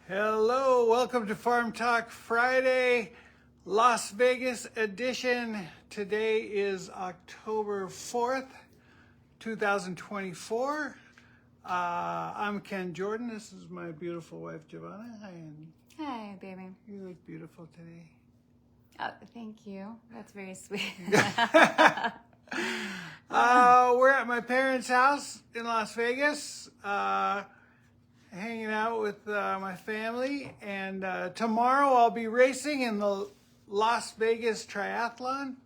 Hello, welcome to Farm Talk Friday, Las Vegas edition. Today is October 4th, 2024. I'm Ken Jordan. This is my beautiful wife, Giovanna. Hi, Andy. Hi, baby. You look beautiful today. Oh, thank you. That's very sweet. We're at my parents' house in Las Vegas, hanging out with my family. And tomorrow I'll be racing in the Las Vegas Triathlon.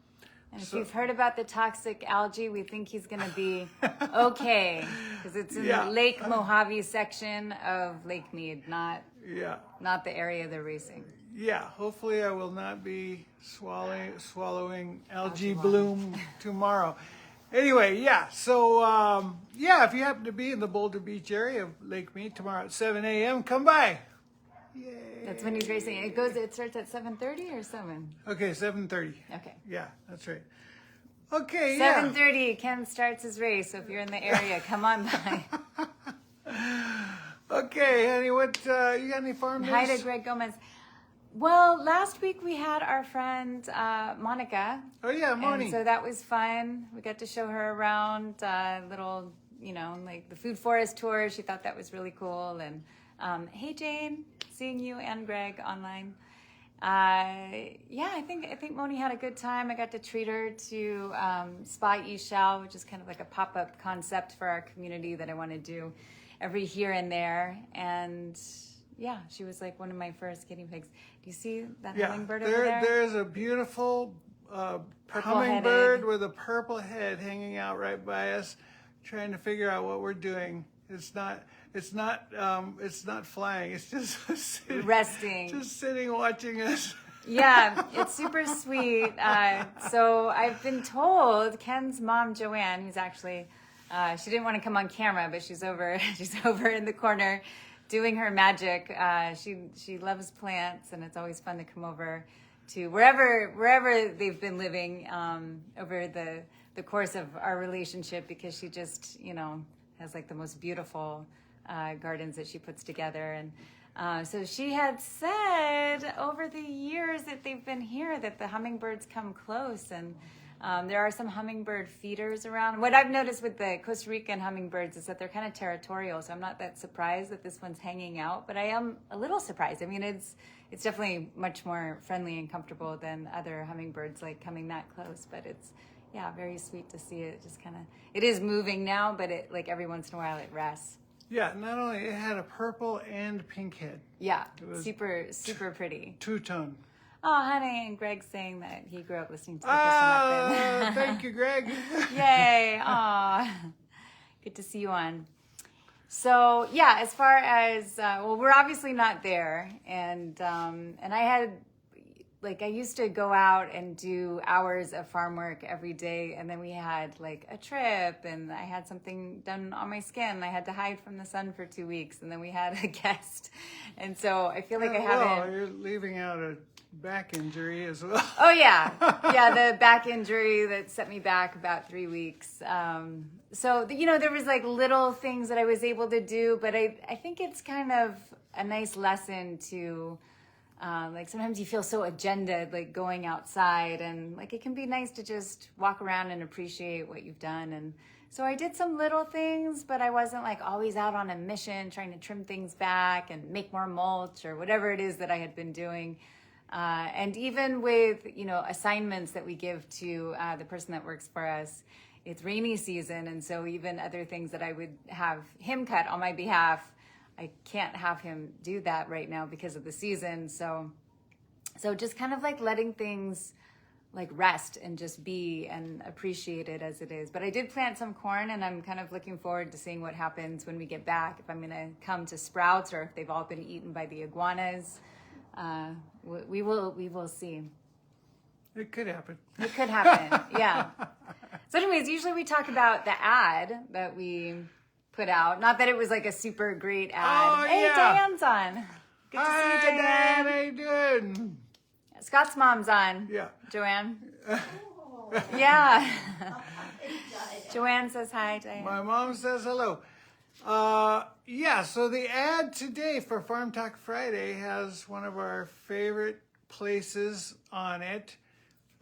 And if you've heard about the toxic algae, we think he's going to be okay. Because it's in the Lake Mojave section of Lake Mead, not the area they're racing. Yeah, hopefully I will not be swallowing algae bloom tomorrow. Anyway, so if you happen to be in the Boulder Beach area of Lake Mead tomorrow at 7 a.m., come by. Yay. That's when he's racing. It starts at 7:30 or 7? Okay, 7:30. Okay. Yeah, that's right. Okay, 7:30, Ken starts his race, so if you're in the area, come on by. Okay, honey, what, you got any farm news? Hi to Greg Gomez. Well, last week we had our friend Monica. Oh, yeah, Moni. And so that was fun. We got to show her around little, like the Food Forest tour. She thought that was really cool. And hey, Jane, seeing you and Greg online. I think Moni had a good time. I got to treat her to Spa Ishal, which is kind of like a pop-up concept for our community that I want to do every here and there. And yeah, she was like one of my first guinea pigs. Do you see that hummingbird over there? There's a beautiful hummingbird with a purple head hanging out right by us, trying to figure out what we're doing. It's not flying. It's just resting, just sitting watching us. Yeah, it's super sweet. So I've been told Ken's mom, Joanne, who's actually she didn't want to come on camera, but she's over in the corner doing her magic. She loves plants, and it's always fun to come over to wherever they've been living over the course of our relationship, because she just has like the most beautiful gardens that she puts together. And so she had said over the years that they've been here that the hummingbirds come close, and there are some hummingbird feeders around. What I've noticed with the Costa Rican hummingbirds is that they're kind of territorial, so I'm not that surprised that this one's hanging out, but I am a little surprised. I mean, it's definitely much more friendly and comfortable than other hummingbirds, like coming that close, but it's, very sweet to see it. Just kind of, it is moving now, but it, like, every once in a while it rests. Yeah, not only it had a purple and pink head. Yeah, super pretty. Two-tone. Oh, honey, and Greg's saying that he grew up listening to the Crystal Muffin. Thank you, Greg. Yay! Aw, good to see you on. So yeah, as far as we're obviously not there, and I had. I used to go out and do hours of farm work every day, and then we had like a trip, and I had something done on my skin. I had to hide from the sun for 2 weeks, and then we had a guest. And so I feel like I haven't... Well, you're leaving out a back injury as well. Oh, yeah. Yeah, the back injury that set me back about 3 weeks. So, there was like little things that I was able to do, but I think it's kind of a nice lesson to... sometimes you feel so agendaed, like going outside, and like it can be nice to just walk around and appreciate what you've done. And so I did some little things, but I wasn't like always out on a mission trying to trim things back and make more mulch or whatever it is that I had been doing. And even with, assignments that we give to the person that works for us, it's rainy season. And so even other things that I would have him cut on my behalf, I can't have him do that right now because of the season. So just kind of like letting things like rest and just be and appreciate it as it is. But I did plant some corn, and I'm kind of looking forward to seeing what happens when we get back. If I'm going to come to sprouts or if they've all been eaten by the iguanas, we will see. It could happen. It could happen. Yeah. So anyways, usually we talk about the ad that we put out. Not that it was like a super great ad. Oh, hey, yeah. Diane's on. Good to see you, Diane. Diane, how you doing? Scott's mom's on. Yeah. Joanne. Yeah. Joanne says hi, Diane. My mom says hello. Yeah, so the ad today for Farm Talk Friday has one of our favorite places on it.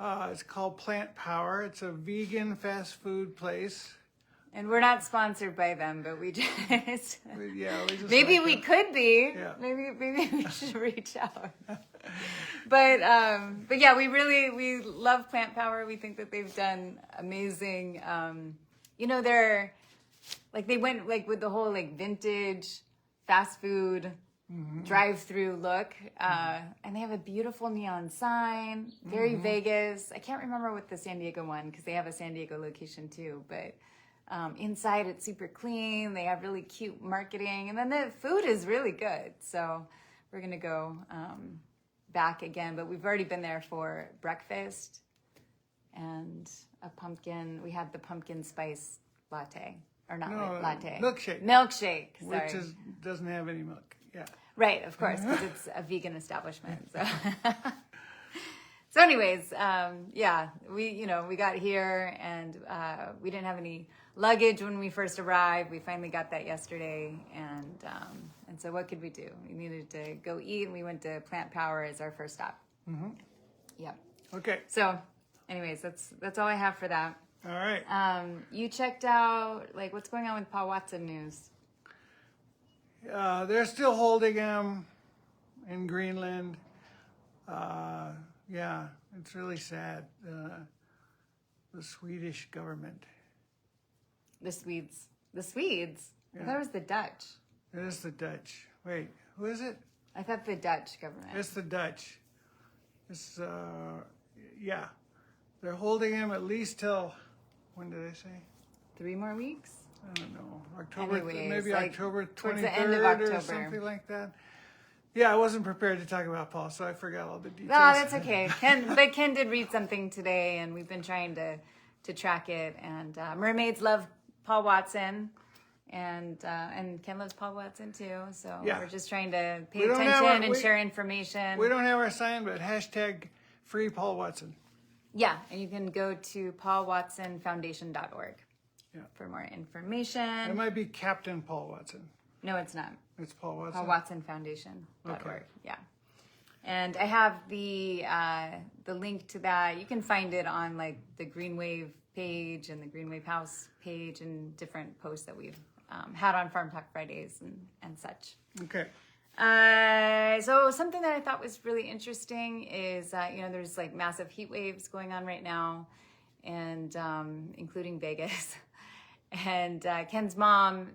It's called Plant Power. It's a vegan fast food place. And we're not sponsored by them, but we just We just maybe like we it. could be. Yeah. Maybe we should reach out. But yeah, we love Plant Power. We think that they've done amazing. They're like they went like with the whole like vintage fast food drive-through look, and they have a beautiful neon sign, very Vegas. I can't remember what the San Diego one because they have a San Diego location too, but. Inside it's super clean. They have really cute marketing, and then the food is really good. So we're gonna go back again, but we've already been there for breakfast and a pumpkin. We had the pumpkin spice latte, or not latte, milkshake. Milkshake, sorry. Which doesn't have any milk. Yeah. Right, of course, because it's a vegan establishment. So. So anyways, we got here and we didn't have any luggage when we first arrived. We finally got that yesterday, and so what could we do? We needed to go eat, and we went to Plant Power as our first stop. Mm-hmm. Yep. Okay. So, anyways, that's all I have for that. All right. You checked out like what's going on with Paul Watson news? They're still holding him in Greenland. Yeah, it's really sad. The Swedish government. The Swedes. The Swedes? Yeah. I thought it was the Dutch. It is the Dutch. Wait, who is it? I thought the Dutch government. It's the Dutch. It's, yeah. They're holding him at least till, when did they say? 3 more weeks? I don't know. October, Anyways, maybe like, October 23rd towards the end of October. or something like that. Yeah, I wasn't prepared to talk about Paul, so I forgot all the details. No, that's okay. But Ken did read something today, and we've been trying to track it. And mermaids love Paul Watson, and Ken loves Paul Watson too. So Yeah. we're just trying to pay We don't have attention our- and we- share information. We don't have our sign, but hashtag free Paul Watson. Yeah, and you can go to paulwatsonfoundation.org Yeah. for more It information. might be Captain Paul Watson. No, it's not. It's Paul Watson. paulwatsonfoundation.org. Okay. Yeah. And I have the link to that. You can find it on like the Green Wave page and the Green Wave House page and different posts that we've had on Farm Talk Fridays and such. Okay. So something that I thought was really interesting is, there's like massive heat waves going on right now, and including Vegas. And Ken's mom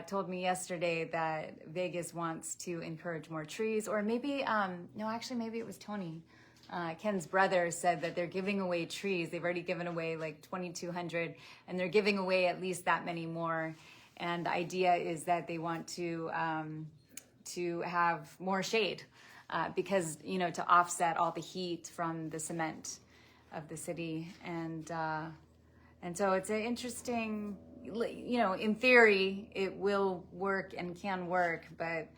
told me yesterday that Vegas wants to encourage more trees, or maybe, maybe it was Tony. Ken's brother said that they're giving away trees. They've already given away like 2,200, and they're giving away at least that many more. And the idea is that they want to have more shade because, to offset all the heat from the cement of the city. And so it's an interesting, in theory, it will work and can work, but,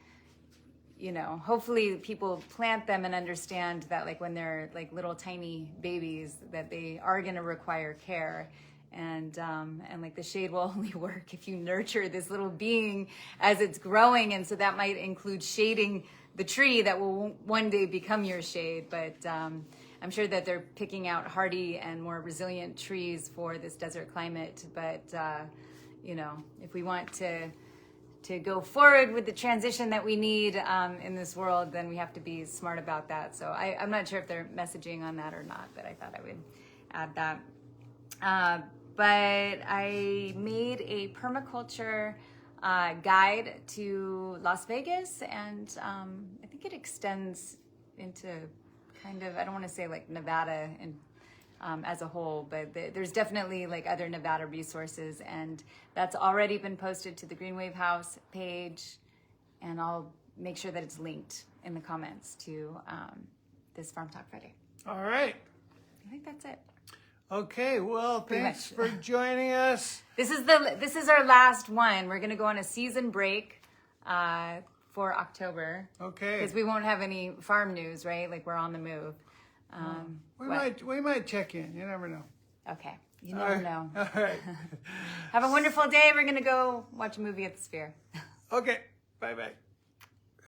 hopefully people plant them and understand that like when they're like little tiny babies, that they are going to require care. And like the shade will only work if you nurture this little being as it's growing. And so that might include shading the tree that will one day become your shade. But I'm sure that they're picking out hardy and more resilient trees for this desert climate. But, if we want to go forward with the transition that we need in this world, then we have to be smart about that. So I'm not sure if they're messaging on that or not, but I thought I would add that. But I made a permaculture guide to Las Vegas, and I think it extends into kind of, I don't want to say like Nevada and as a whole, but there's definitely like other Nevada resources, and that's already been posted to the Green Wave House page, and I'll make sure that it's linked in the comments to this Farm Talk Friday. All right. I think that's it. Okay. Well, thanks much. for joining us. This is our last one. We're gonna go on a season break for October. Okay. Because we won't have any farm news, right? Like we're on the move. We might check in. You never know. Okay. You never know. All right. Have a wonderful day. We're going to go watch a movie at the Sphere. Okay. Bye-bye.